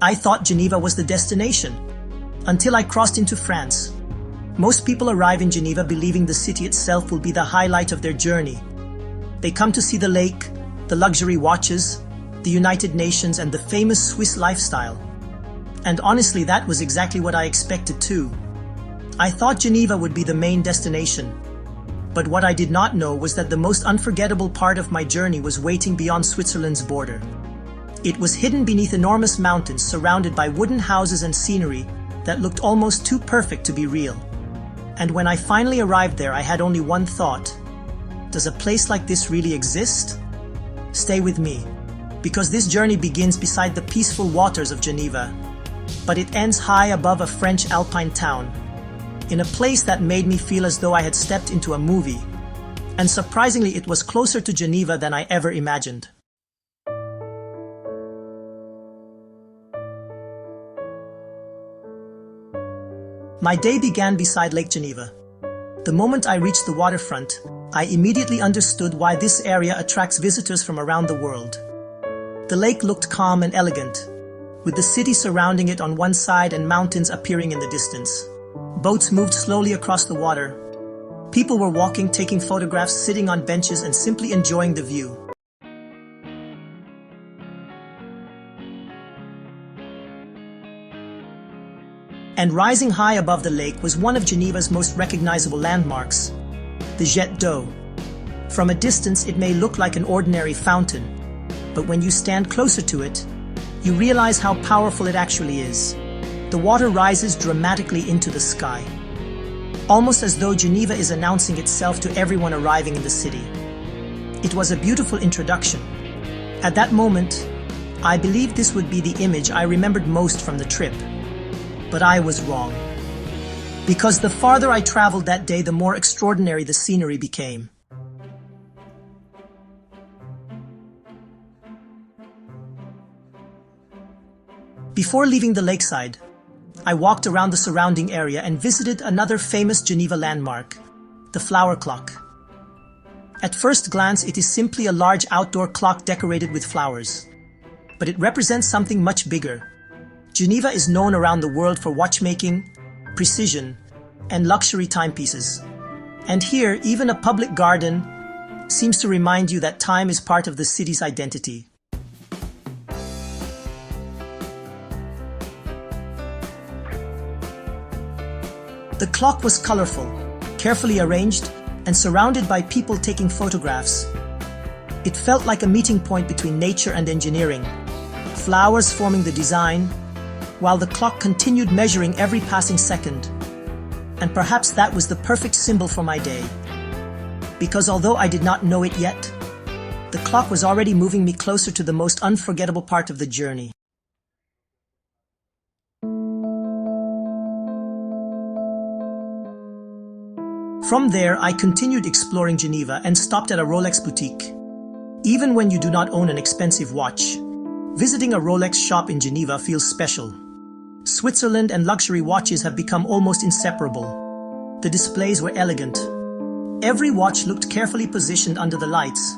I thought Geneva was the destination, until I crossed into France. Most people arrive in Geneva believing the city itself will be the highlight of their journey. They come to see the lake, the luxury watches, the United Nations, and the famous Swiss lifestyle. And honestly, that was exactly what I expected too. I thought Geneva would be the main destination. But what I did not know was that the most unforgettable part of my journey was waiting beyond Switzerland's border. It was hidden beneath enormous mountains surrounded by wooden houses and scenery that looked almost too perfect to be real. And when I finally arrived there, I had only one thought. Does a place like this really exist? Stay with me, because this journey begins beside the peaceful waters of Geneva, but it ends high above a French alpine town, in a place that made me feel as though I had stepped into a movie. And surprisingly, it was closer to Geneva than I ever imagined. My day began beside Lake Geneva. The moment I reached the waterfront, I immediately understood why this area attracts visitors from around the world. The lake looked calm and elegant, with the city surrounding it on one side and mountains appearing in the distance. Boats moved slowly across the water. People were walking, taking photographs, sitting on benches, and simply enjoying the view. And rising high above the lake was one of Geneva's most recognizable landmarks, the Jet d'eau. From a distance, it may look like an ordinary fountain, but when you stand closer to it, you realize how powerful it actually is. The water rises dramatically into the sky, almost as though Geneva is announcing itself to everyone arriving in the city. It was a beautiful introduction. At that moment, I believed this would be the image I remembered most from the trip. But I was wrong. Because the farther I traveled that day, the more extraordinary the scenery became. Before leaving the lakeside, I walked around the surrounding area and visited another famous Geneva landmark, the flower clock. At first glance, it is simply a large outdoor clock decorated with flowers. But it represents something much bigger. Geneva is known around the world for watchmaking, precision, and luxury timepieces. And here, even a public garden seems to remind you that time is part of the city's identity. The clock was colorful, carefully arranged, and surrounded by people taking photographs. It felt like a meeting point between nature and engineering, flowers forming the design, while the clock continued measuring every passing second. And perhaps that was the perfect symbol for my day. Because although I did not know it yet, the clock was already moving me closer to the most unforgettable part of the journey. From there, I continued exploring Geneva and stopped at a Rolex boutique. Even when you do not own an expensive watch, visiting a Rolex shop in Geneva feels special. Switzerland and luxury watches have become almost inseparable. The displays were elegant. Every watch looked carefully positioned under the lights,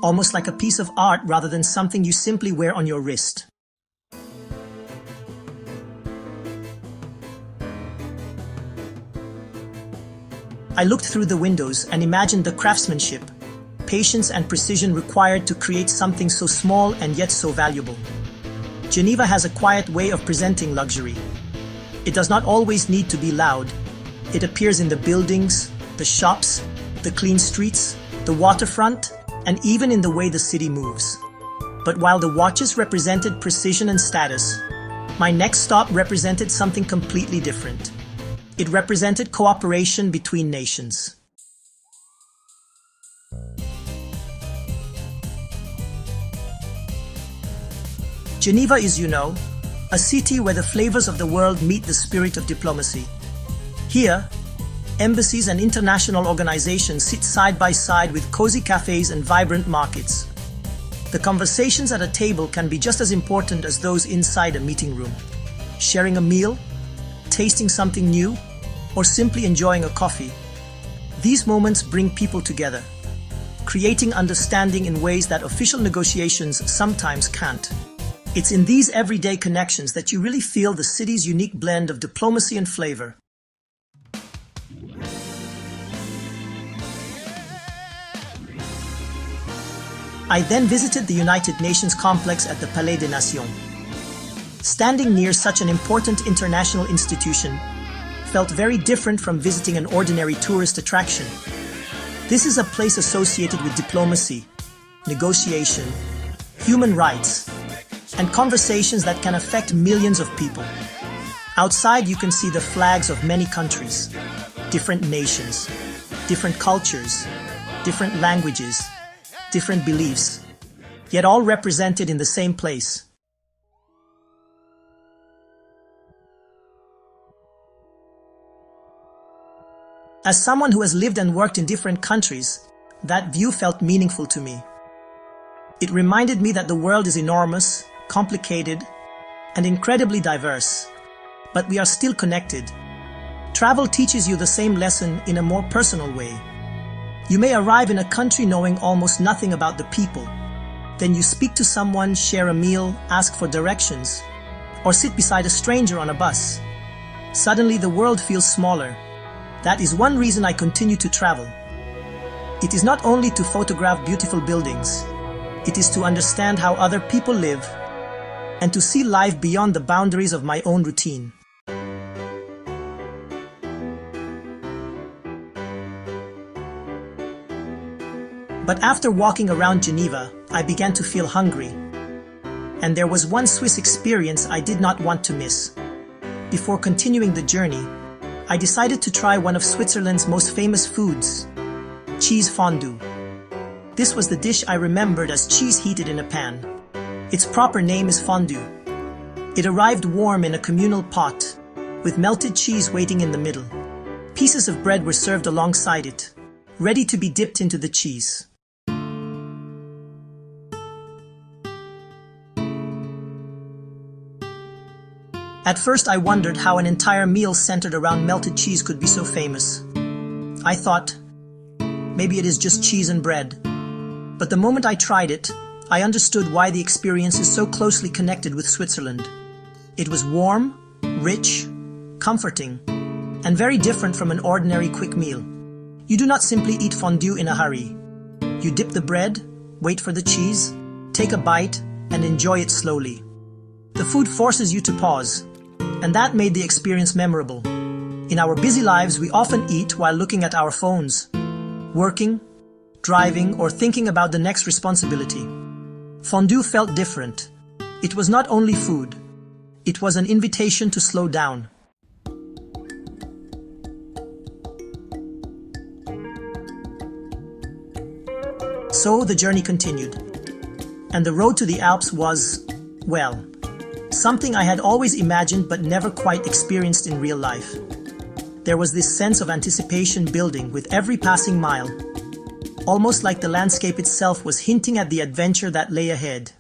almost like a piece of art rather than something you simply wear on your wrist. I looked through the windows and imagined the craftsmanship, patience, and precision required to create something so small and yet so valuable. Geneva has a quiet way of presenting luxury. It does not always need to be loud. It appears in the buildings, the shops, the clean streets, the waterfront, and even in the way the city moves. But while the watches represented precision and status, my next stop represented something completely different. It represented cooperation between nations. Geneva is, a city where the flavors of the world meet the spirit of diplomacy. Here, embassies and international organizations sit side by side with cozy cafes and vibrant markets. The conversations at a table can be just as important as those inside a meeting room. Sharing a meal, tasting something new, or simply enjoying a coffee. These moments bring people together, creating understanding in ways that official negotiations sometimes can't. It's in these everyday connections that you really feel the city's unique blend of diplomacy and flavor. I then visited the United Nations complex at the Palais des Nations. Standing near such an important international institution felt very different from visiting an ordinary tourist attraction. This is a place associated with diplomacy, negotiation, human rights, and conversations that can affect millions of people. Outside, you can see the flags of many countries, different nations, different cultures, different languages, different beliefs, yet all represented in the same place. As someone who has lived and worked in different countries, that view felt meaningful to me. It reminded me that the world is enormous, complicated, and incredibly diverse, but we are still connected. Travel teaches you the same lesson in a more personal way. You may arrive in a country knowing almost nothing about the people. Then you speak to someone, share a meal, ask for directions, or sit beside a stranger on a bus. Suddenly the world feels smaller. That is one reason I continue to travel. It is not only to photograph beautiful buildings. It is to understand how other people live and to see life beyond the boundaries of my own routine. But after walking around Geneva, I began to feel hungry. And there was one Swiss experience I did not want to miss. Before continuing the journey, I decided to try one of Switzerland's most famous foods, cheese fondue. This was the dish I remembered as cheese heated in a pan. Its proper name is fondue. It arrived warm in a communal pot, with melted cheese waiting in the middle. Pieces of bread were served alongside it, ready to be dipped into the cheese. At first I wondered how an entire meal centered around melted cheese could be so famous. I thought, maybe it is just cheese and bread. But the moment I tried it, I understood why the experience is so closely connected with Switzerland. It was warm, rich, comforting, and very different from an ordinary quick meal. You do not simply eat fondue in a hurry. You dip the bread, wait for the cheese, take a bite, and enjoy it slowly. The food forces you to pause, and that made the experience memorable. In our busy lives, we often eat while looking at our phones, working, driving, or thinking about the next responsibility. Fondue felt different. It was not only food. It was an invitation to slow down. So the journey continued. And the road to the Alps was, well, something I had always imagined but never quite experienced in real life. There was this sense of anticipation building with every passing mile, almost like the landscape itself was hinting at the adventure that lay ahead.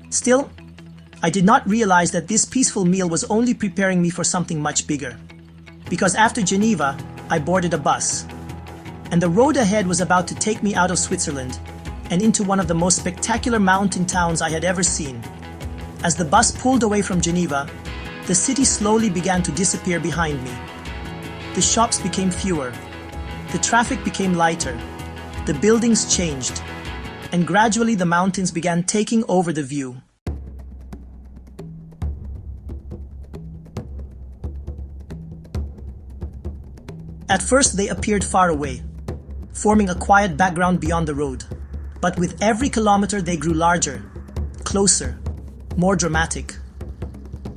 Still, I did not realize that this peaceful meal was only preparing me for something much bigger. Because after Geneva, I boarded a bus. And the road ahead was about to take me out of Switzerland and into one of the most spectacular mountain towns I had ever seen. As the bus pulled away from Geneva, the city slowly began to disappear behind me. The shops became fewer, the traffic became lighter, the buildings changed, and gradually the mountains began taking over the view. At first they appeared far away, forming a quiet background beyond the road. But with every kilometer they grew larger, closer, more dramatic.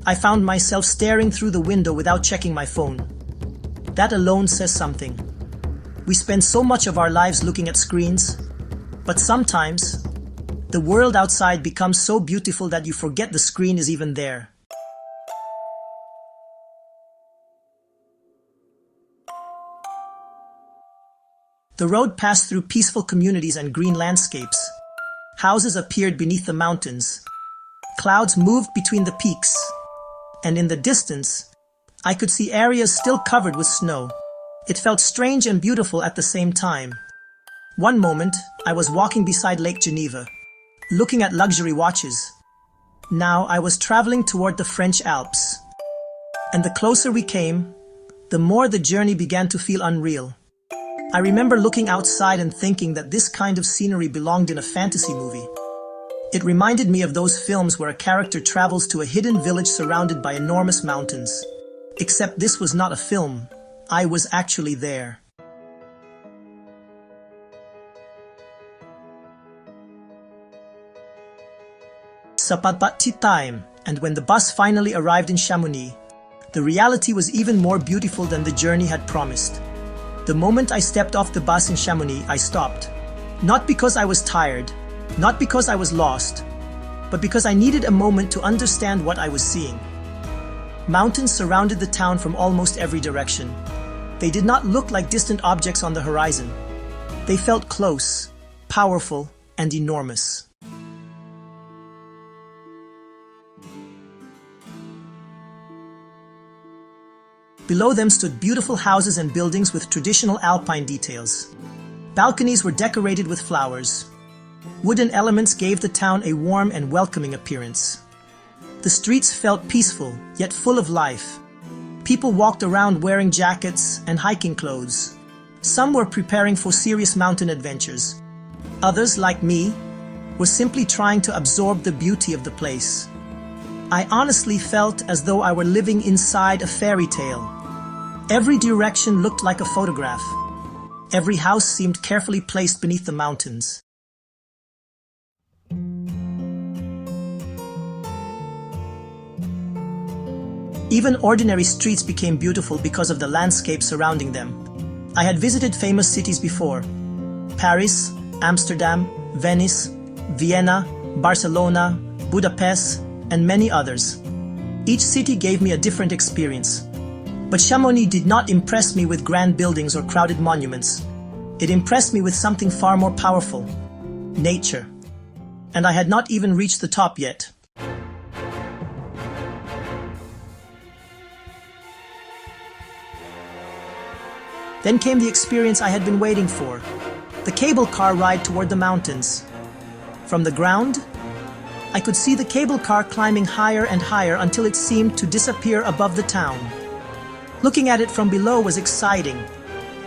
I found myself staring through the window without checking my phone. That alone says something. We spend so much of our lives looking at screens, but sometimes the world outside becomes so beautiful that you forget the screen is even there. The road passed through peaceful communities and green landscapes. Houses appeared beneath the mountains. Clouds moved between the peaks. And in the distance, I could see areas still covered with snow. It felt strange and beautiful at the same time. One moment, I was walking beside Lake Geneva, looking at luxury watches. Now I was traveling toward the French Alps. And the closer we came, the more the journey began to feel unreal. I remember looking outside and thinking that this kind of scenery belonged in a fantasy movie. It reminded me of those films where a character travels to a hidden village surrounded by enormous mountains. Except this was not a film. I was actually there. Sapatpati time, and when the bus finally arrived in Chamonix, the reality was even more beautiful than the journey had promised. The moment I stepped off the bus in Chamonix, I stopped. Not because I was tired, not because I was lost, but because I needed a moment to understand what I was seeing. Mountains surrounded the town from almost every direction. They did not look like distant objects on the horizon. They felt close, powerful, and enormous. Below them stood beautiful houses and buildings with traditional alpine details. Balconies were decorated with flowers. Wooden elements gave the town a warm and welcoming appearance. The streets felt peaceful, yet full of life. People walked around wearing jackets and hiking clothes. Some were preparing for serious mountain adventures. Others, like me, were simply trying to absorb the beauty of the place. I honestly felt as though I were living inside a fairy tale. Every direction looked like a photograph. Every house seemed carefully placed beneath the mountains. Even ordinary streets became beautiful because of the landscape surrounding them. I had visited famous cities before: Paris, Amsterdam, Venice, Vienna, Barcelona, Budapest, and many others. Each city gave me a different experience. But Chamonix did not impress me with grand buildings or crowded monuments. It impressed me with something far more powerful: nature. And I had not even reached the top yet. Then came the experience I had been waiting for: the cable car ride toward the mountains. From the ground, I could see the cable car climbing higher and higher until it seemed to disappear above the town. Looking at it from below was exciting,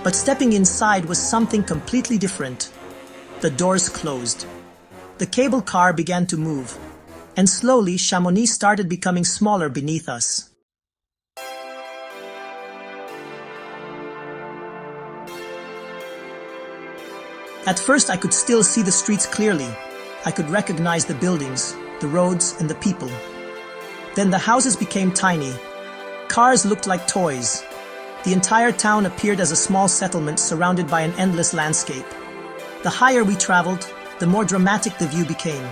but stepping inside was something completely different. The doors closed. The cable car began to move, and slowly Chamonix started becoming smaller beneath us. At first I could still see the streets clearly. I could recognize the buildings, the roads, and the people. Then the houses became tiny. Cars looked like toys. The entire town appeared as a small settlement surrounded by an endless landscape. The higher we traveled, the more dramatic the view became.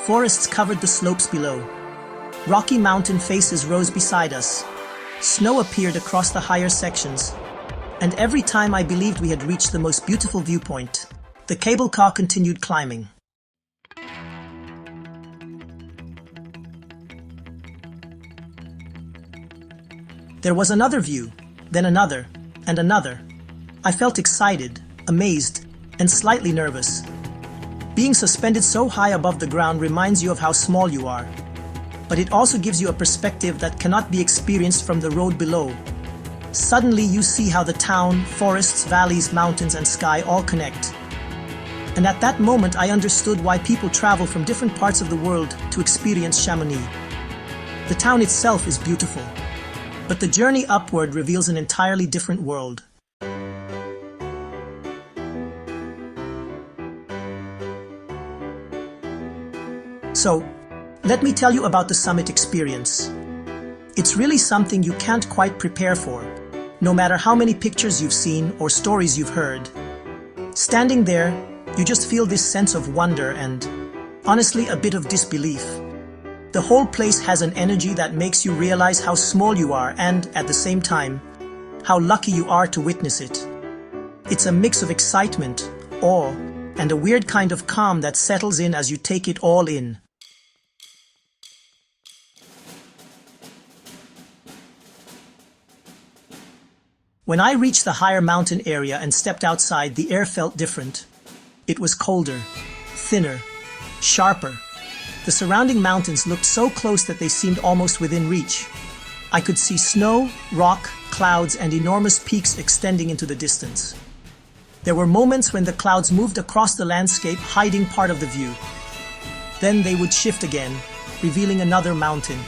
Forests covered the slopes below. Rocky mountain faces rose beside us. Snow appeared across the higher sections. And every time I believed we had reached the most beautiful viewpoint, the cable car continued climbing. There was another view, then another, and another. I felt excited, amazed, and slightly nervous. Being suspended so high above the ground reminds you of how small you are. But it also gives you a perspective that cannot be experienced from the road below. Suddenly you see how the town, forests, valleys, mountains, and sky all connect. And at that moment I understood why people travel from different parts of the world to experience Chamonix. The town itself is beautiful, but the journey upward reveals an entirely different world. So, let me tell you about the summit experience. It's really something you can't quite prepare for, no matter how many pictures you've seen or stories you've heard. Standing there, you just feel this sense of wonder and, honestly, a bit of disbelief. The whole place has an energy that makes you realize how small you are and, at the same time, how lucky you are to witness it. It's a mix of excitement, awe, and a weird kind of calm that settles in as you take it all in. When I reached the higher mountain area and stepped outside, the air felt different. It was colder, thinner, sharper. The surrounding mountains looked so close that they seemed almost within reach. I could see snow, rock, clouds, and enormous peaks extending into the distance. There were moments when the clouds moved across the landscape, hiding part of the view. Then they would shift again, revealing another mountain.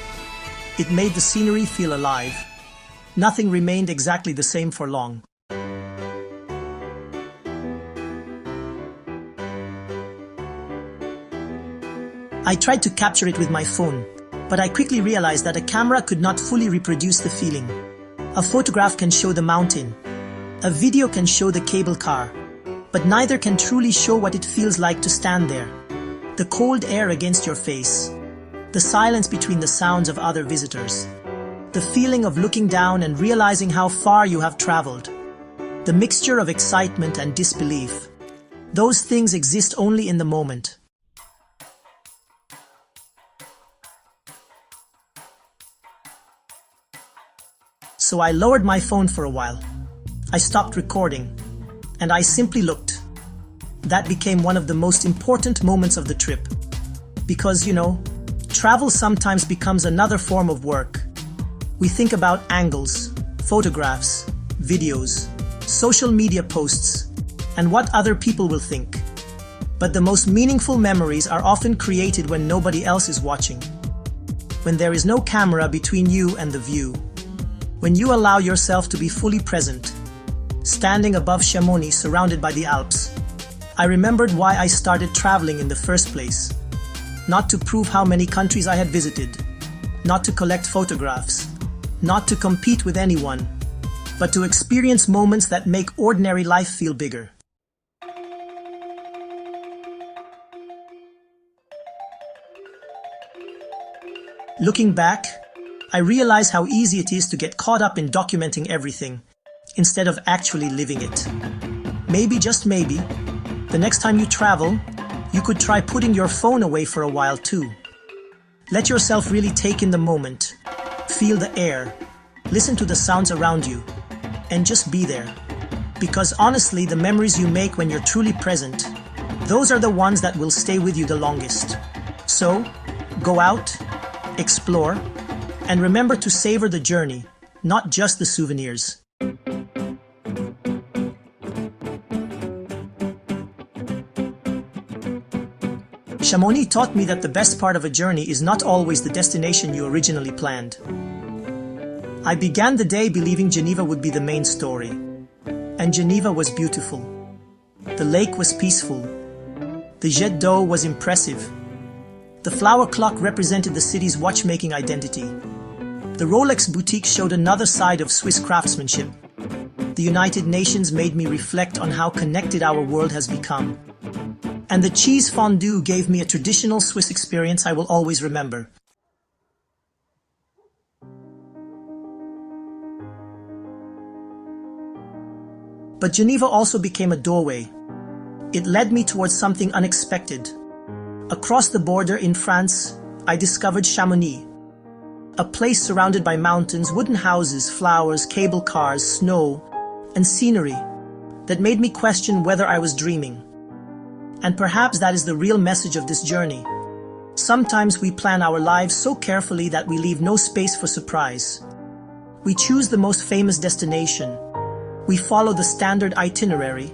It made the scenery feel alive. Nothing remained exactly the same for long. I tried to capture it with my phone, but I quickly realized that a camera could not fully reproduce the feeling. A photograph can show the mountain. A video can show the cable car. But neither can truly show what it feels like to stand there. The cold air against your face. The silence between the sounds of other visitors. The feeling of looking down and realizing how far you have traveled. The mixture of excitement and disbelief. Those things exist only in the moment. So I lowered my phone for a while. I stopped recording, and I simply looked. That became one of the most important moments of the trip. Because, travel sometimes becomes another form of work. We think about angles, photographs, videos, social media posts, and what other people will think. But the most meaningful memories are often created when nobody else is watching. When there is no camera between you and the view. When you allow yourself to be fully present. Standing above Chamonix, surrounded by the Alps, I remembered why I started traveling in the first place. Not to prove how many countries I had visited, not to collect photographs, not to compete with anyone, but to experience moments that make ordinary life feel bigger. Looking back, I realize how easy it is to get caught up in documenting everything, instead of actually living it. Maybe, just maybe, the next time you travel, you could try putting your phone away for a while too. Let yourself really take in the moment, feel the air, listen to the sounds around you, and just be there. Because honestly, the memories you make when you're truly present, those are the ones that will stay with you the longest. So, go out, explore, and remember to savor the journey, not just the souvenirs. Chamonix taught me that the best part of a journey is not always the destination you originally planned. I began the day believing Geneva would be the main story. And Geneva was beautiful. The lake was peaceful. The jet d'eau was impressive. The flower clock represented the city's watchmaking identity. The Rolex boutique showed another side of Swiss craftsmanship. The United Nations made me reflect on how connected our world has become. And the cheese fondue gave me a traditional Swiss experience I will always remember. But Geneva also became a doorway. It led me towards something unexpected. Across the border in France, I discovered Chamonix. A place surrounded by mountains, wooden houses, flowers, cable cars, snow, and scenery that made me question whether I was dreaming. And perhaps that is the real message of this journey. Sometimes we plan our lives so carefully that we leave no space for surprise. We choose the most famous destination. We follow the standard itinerary.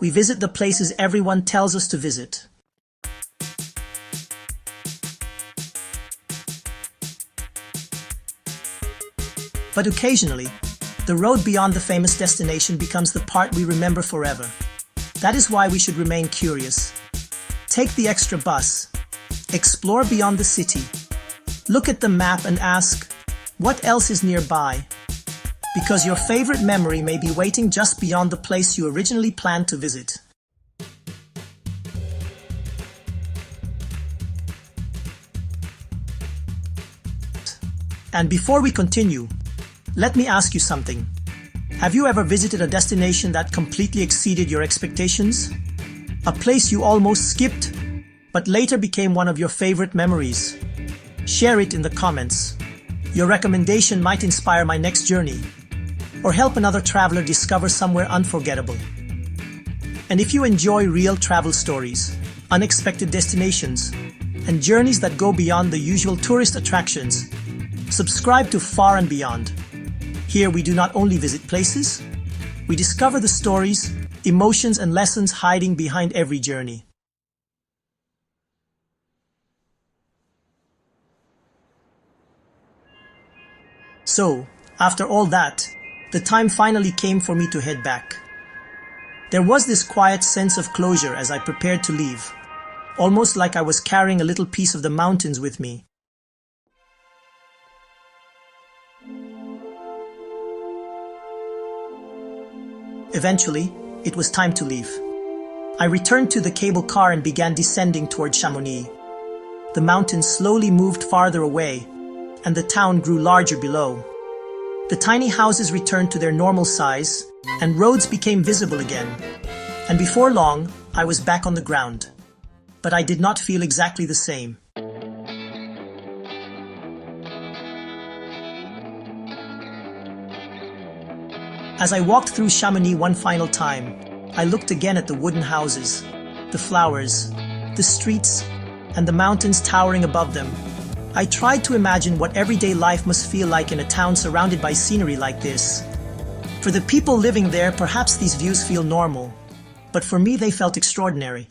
We visit the places everyone tells us to visit. But occasionally, the road beyond the famous destination becomes the part we remember forever. That is why we should remain curious. Take the extra bus. Explore beyond the city. Look at the map and ask, what else is nearby? Because your favorite memory may be waiting just beyond the place you originally planned to visit. And before we continue, let me ask you something. Have you ever visited a destination that completely exceeded your expectations? A place you almost skipped, but later became one of your favorite memories? Share it in the comments. Your recommendation might inspire my next journey. or help another traveler discover somewhere unforgettable. And if you enjoy real travel stories, unexpected destinations, and journeys that go beyond the usual tourist attractions, subscribe to Far and Beyond. Here we do not only visit places, we discover the stories, emotions, and lessons hiding behind every journey. So, after all that, the time finally came for me to head back. There was this quiet sense of closure as I prepared to leave, almost like I was carrying a little piece of the mountains with me. Eventually, it was time to leave. I returned to the cable car and began descending toward Chamonix. The mountains slowly moved farther away, and the town grew larger below. The tiny houses returned to their normal size, and roads became visible again. And before long, I was back on the ground. But I did not feel exactly the same. As I walked through Chamonix one final time, I looked again at the wooden houses, the flowers, the streets, and the mountains towering above them. I tried to imagine what everyday life must feel like in a town surrounded by scenery like this. For the people living there, perhaps these views feel normal, but for me they felt extraordinary.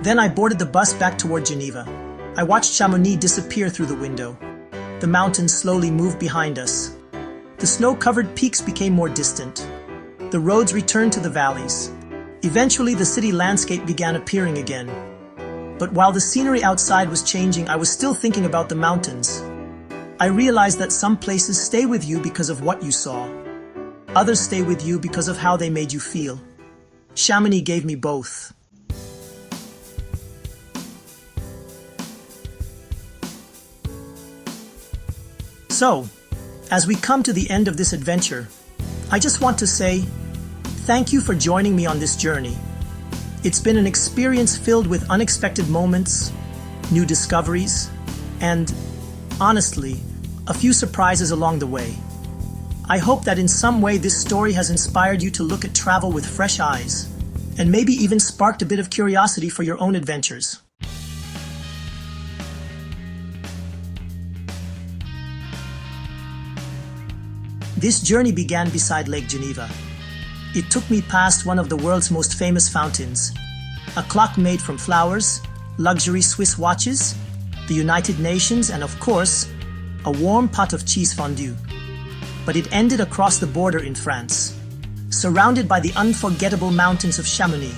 Then I boarded the bus back toward Geneva. I watched Chamonix disappear through the window. The mountains slowly moved behind us. The snow-covered peaks became more distant. The roads returned to the valleys. Eventually, the city landscape began appearing again. But while the scenery outside was changing, I was still thinking about the mountains. I realized that some places stay with you because of what you saw. Others stay with you because of how they made you feel. Chamonix gave me both. So, as we come to the end of this adventure, I just want to say, thank you for joining me on this journey. It's been an experience filled with unexpected moments, new discoveries, and, honestly, a few surprises along the way. I hope that in some way this story has inspired you to look at travel with fresh eyes, and maybe even sparked a bit of curiosity for your own adventures. This journey began beside Lake Geneva. It took me past one of the world's most famous fountains, a clock made from flowers, luxury Swiss watches, the United Nations, and of course, a warm pot of cheese fondue. But it ended across the border in France, surrounded by the unforgettable mountains of Chamonix.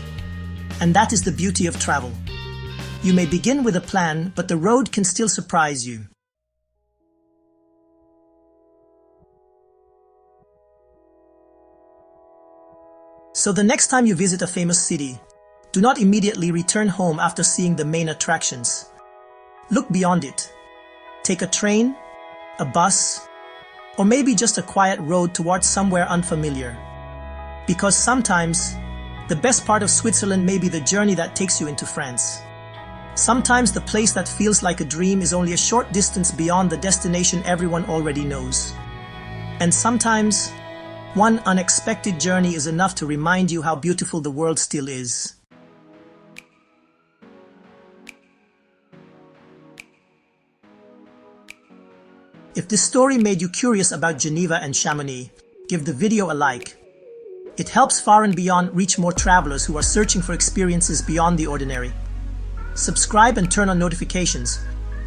And that is the beauty of travel. You may begin with a plan, but the road can still surprise you. So the next time you visit a famous city, do not immediately return home after seeing the main attractions. Look beyond it. Take a train, a bus, or maybe just a quiet road towards somewhere unfamiliar. Because sometimes, the best part of Switzerland may be the journey that takes you into France. Sometimes the place that feels like a dream is only a short distance beyond the destination everyone already knows. And sometimes, one unexpected journey is enough to remind you how beautiful the world still is. If this story made you curious about Geneva and Chamonix, give the video a like. It helps Far and Beyond reach more travelers who are searching for experiences beyond the ordinary. Subscribe and turn on notifications,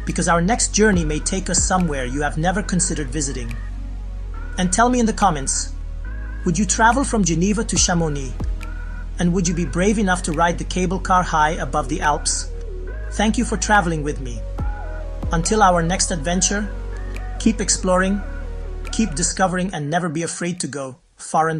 because our next journey may take us somewhere you have never considered visiting. And tell me in the comments, would you travel from Geneva to Chamonix? And would you be brave enough to ride the cable car high above the Alps? Thank you for traveling with me. Until our next adventure, keep exploring, keep discovering, and never be afraid to go far and